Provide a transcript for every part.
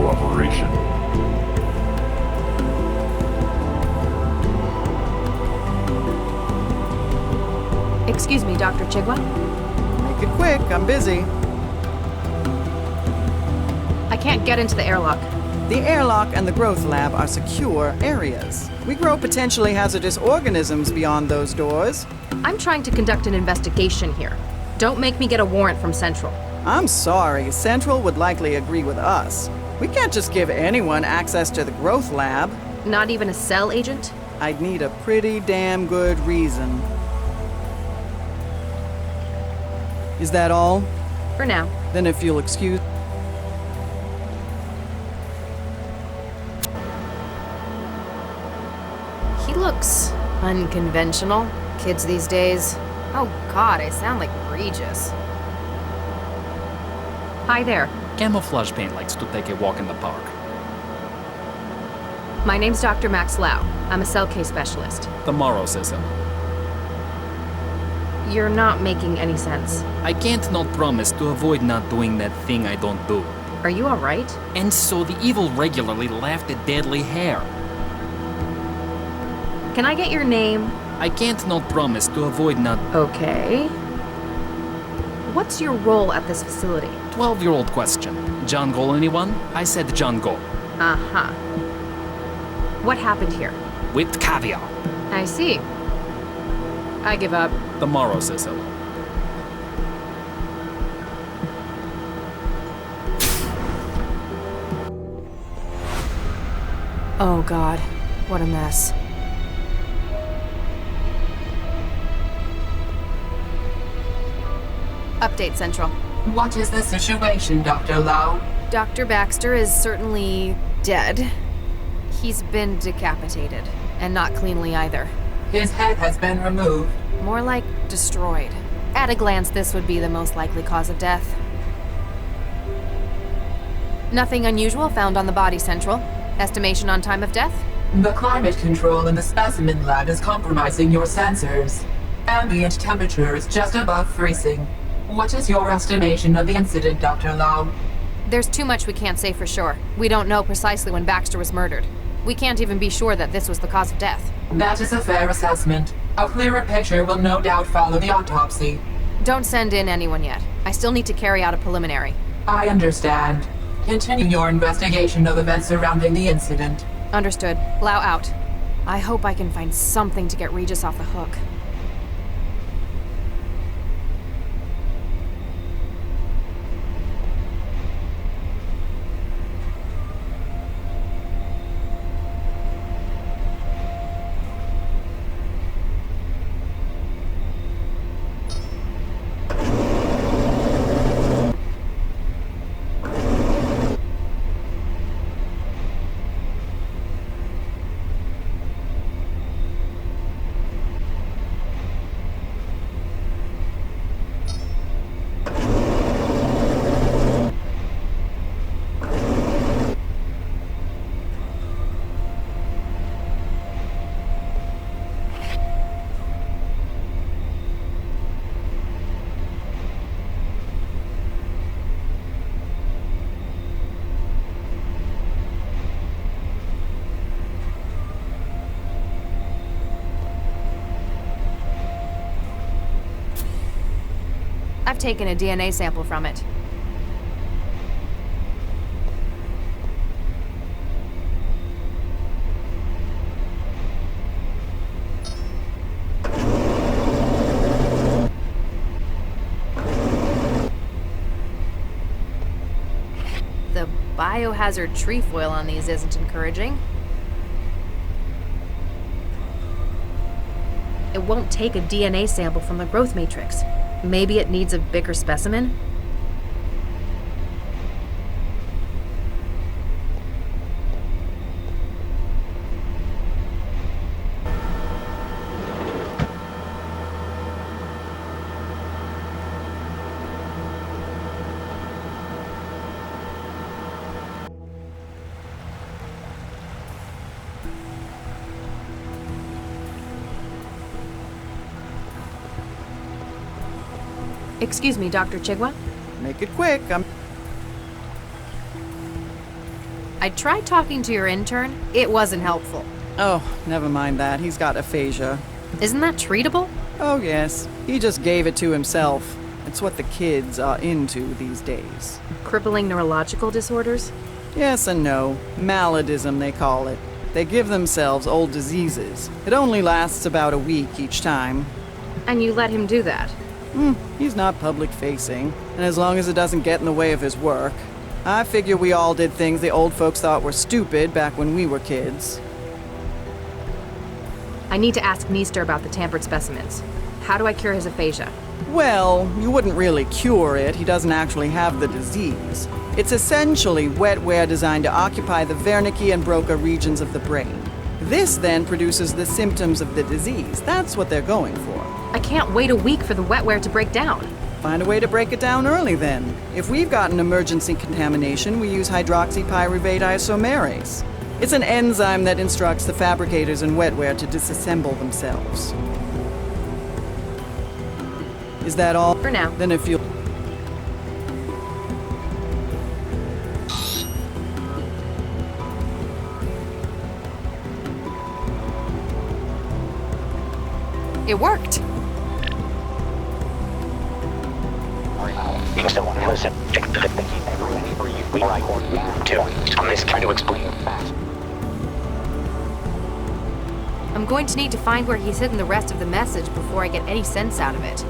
cooperation. Excuse me, Dr. Chigwa? Make it quick, I'm busy. I can't get into the airlock. The airlock and the growth lab are secure areas. We grow potentially hazardous organisms beyond those doors. I'm trying to conduct an investigation here. Don't make me get a warrant from Central. I'm sorry, Central would likely agree with us. We can't just give anyone access to the growth lab. Not even a cell agent? I'd need a pretty damn good reason. Is that all? For now. Then if you'll excuse... He looks unconventional. Kids these days. Oh god, I sound like Regis. Hi there. Camouflage paint likes to take a walk in the park. My name's Dr. Max Lau. I'm a cell case specialist. Tomorrow, Cecil. You're not making any sense. I can't not promise to avoid not doing that thing I don't do. Are you alright? And so the evil regularly laughed at deadly hair. Can I get your name? I can't not promise to avoid not... Okay. What's your role at this facility? 12-year-old question. John Gol anyone? I said John Gol. Uh-huh. What happened here? With caviar. I see. I give up. Tomorrow, Cecil. Oh god, what a mess. Update Central. What is the situation, Dr. Lau? Dr. Baxter is certainly dead. He's been decapitated, and not cleanly either. His head has been removed. More like destroyed. At a glance, this would be the most likely cause of death. Nothing unusual found on the body, Central. Estimation on time of death? The climate control in the specimen lab is compromising your sensors. Ambient temperature is just above freezing. What is your estimation of the incident, Dr. Lau? There's too much we can't say for sure. We don't know precisely when Baxter was murdered. We can't even be sure that this was the cause of death. That is a fair assessment. A clearer picture will no doubt follow the autopsy. Don't send in anyone yet. I still need to carry out a preliminary. I understand. Continue your investigation of events surrounding the incident. Understood. Lau out. I hope I can find something to get Regis off the hook. I've taken a DNA sample from it. The biohazard trefoil on these isn't encouraging. It won't take a DNA sample from the growth matrix. Maybe it needs a bigger specimen? Excuse me, Dr. Chigwa? Make it quick, I'm... I tried talking to your intern. It wasn't helpful. Oh, never mind that. He's got aphasia. Isn't that treatable? Oh, yes. He just gave it to himself. It's what the kids are into these days. Crippling neurological disorders? Yes and no. Maladism, they call it. They give themselves old diseases. It only lasts about a week each time. And you let him do that? He's not public-facing, and as long as it doesn't get in the way of his work. I figure we all did things the old folks thought were stupid back when we were kids. I need to ask Meester about the tampered specimens. How do I cure his aphasia? Well, you wouldn't really cure it. He doesn't actually have the disease. It's essentially wetware designed to occupy the Wernicke and Broca regions of the brain. This then produces the symptoms of the disease. That's what they're going for. I can't wait a week for the wetware to break down. Find a way to break it down early then. If we've got an emergency contamination, we use hydroxypyruvate isomerase. It's an enzyme that instructs the fabricators in wetware to disassemble themselves. Is that all? For now. Then if you... It worked. I'm going to need to find where he's hidden the rest of the message before I get any sense out of it.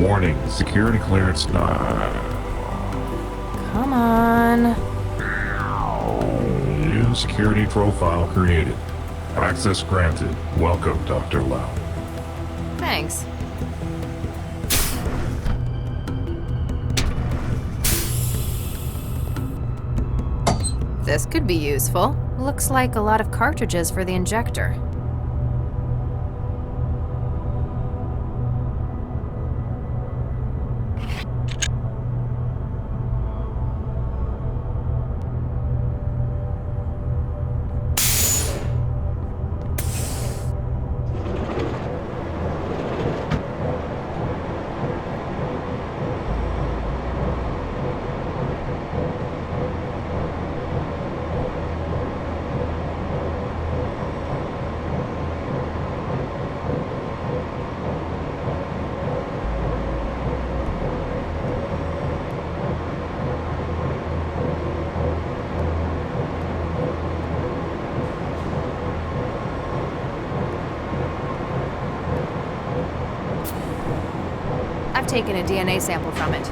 Warning, security clearance denied. Come on. New security profile created. Access granted. Welcome, Dr. Lau. Thanks. This could be useful. Looks like a lot of cartridges for the injector. I've taken a DNA sample from it.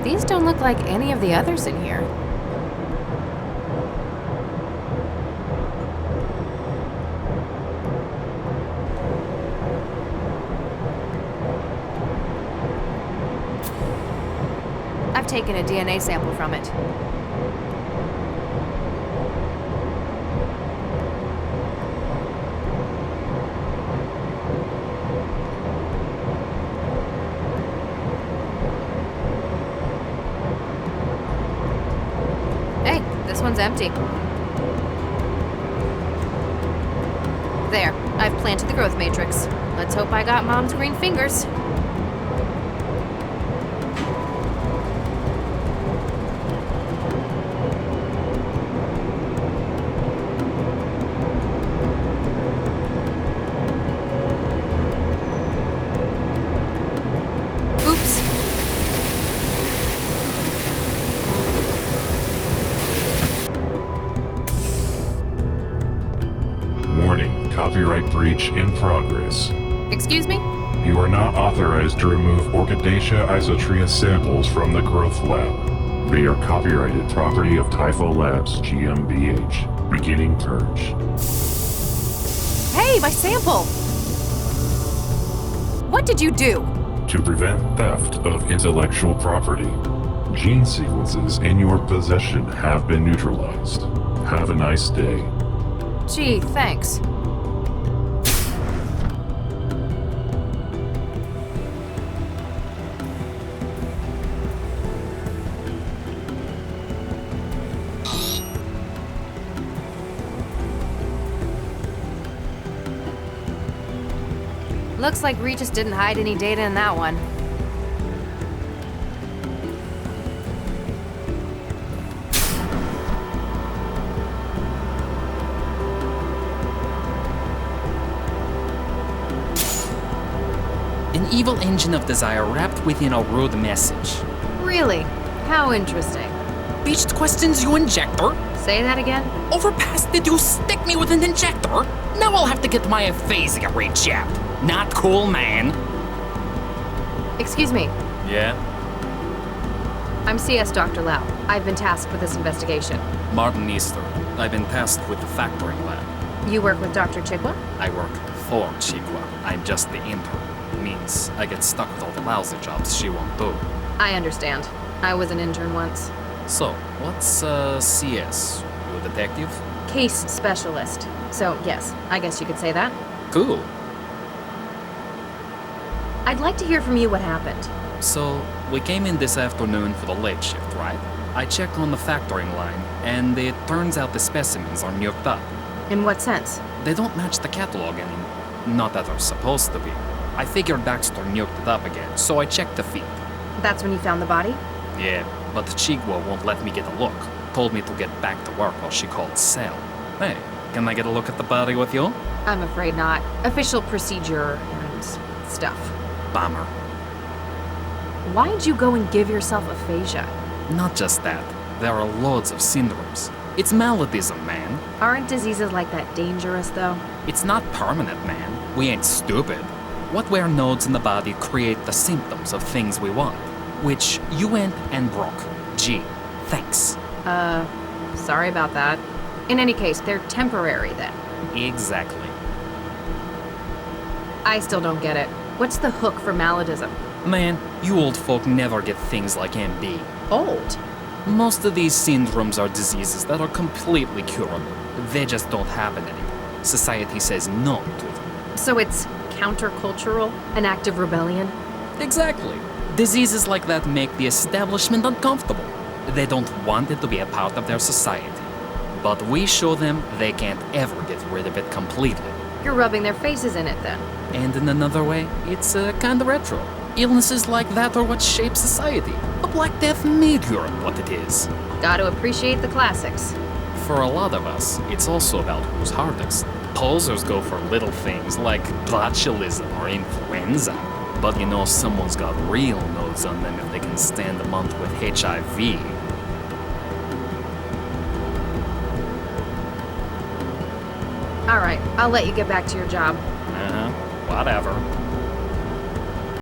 These don't look like any of the others in here. I've taken a DNA sample from it. Hey, this one's empty. There, I've planted the growth matrix. Let's hope I got Mom's green fingers. breach in progress. Excuse me? You are not authorized to remove Orchidaceae isotria samples from the growth lab. They are copyrighted property of Typho Labs GmbH. Beginning purge. Hey, my sample! What did you do? To prevent theft of intellectual property, gene sequences in your possession have been neutralized. Have a nice day. Gee, thanks. Looks like Regis didn't hide any data in that one. An evil engine of desire wrapped within a rude message. Really? How interesting. Beached questions, you injector? Say that again? Overpass, did you stick me with an injector? Now I'll have to get my aphasia rejabbed. Not cool, man. Excuse me. Yeah? I'm CS Dr. Lau. I've been tasked with this investigation. Martin Easter. I've been tasked with the factoring lab. You work with Dr. Chikwa? I work for Chikwa. I'm just the intern. Means I get stuck with all the lousy jobs she won't do. I understand. I was an intern once. So, what's CS? You a detective? Case specialist. So, yes, I guess you could say that. Cool. I'd like to hear from you what happened. So, we came in this afternoon for the late shift, right? I checked on the factoring line, and it turns out the specimens are nuked up. In what sense? They don't match the catalog anymore. Not that they're supposed to be. I figured Baxter nuked it up again, so I checked the feed. That's when you found the body? Yeah, but Chigwa won't let me get a look. Told me to get back to work while she called Cell. Hey, can I get a look at the body with you? I'm afraid not. Official procedure and stuff. Bummer. Why'd you go and give yourself aphasia? Not just that. There are loads of syndromes. It's maladies, man. Aren't diseases like that dangerous, though? It's not permanent, man. We ain't stupid. What wear nodes in the body create the symptoms of things we want, which you went and broke. Gee, thanks. Sorry about that. In any case, they're temporary then. Exactly. I still don't get it. What's the hook for maladism? Man, you old folk never get things like MD. Old? Most of these syndromes are diseases that are completely curable. They just don't happen anymore. Society says no to them. So it's countercultural? An act of rebellion? Exactly. Diseases like that make the establishment uncomfortable. They don't want it to be a part of their society. But we show them they can't ever get rid of it completely. You're rubbing their faces in it then. And in another way, it's kinda retro. Illnesses like that are what shape society. The Black Death made Europe what it is. Gotta appreciate the classics. For a lot of us, it's also about who's hardest. Posers go for little things like botulism or influenza. But you know someone's got real nodes on them if they can stand a month with HIV. Alright, I'll let you get back to your job. Whatever.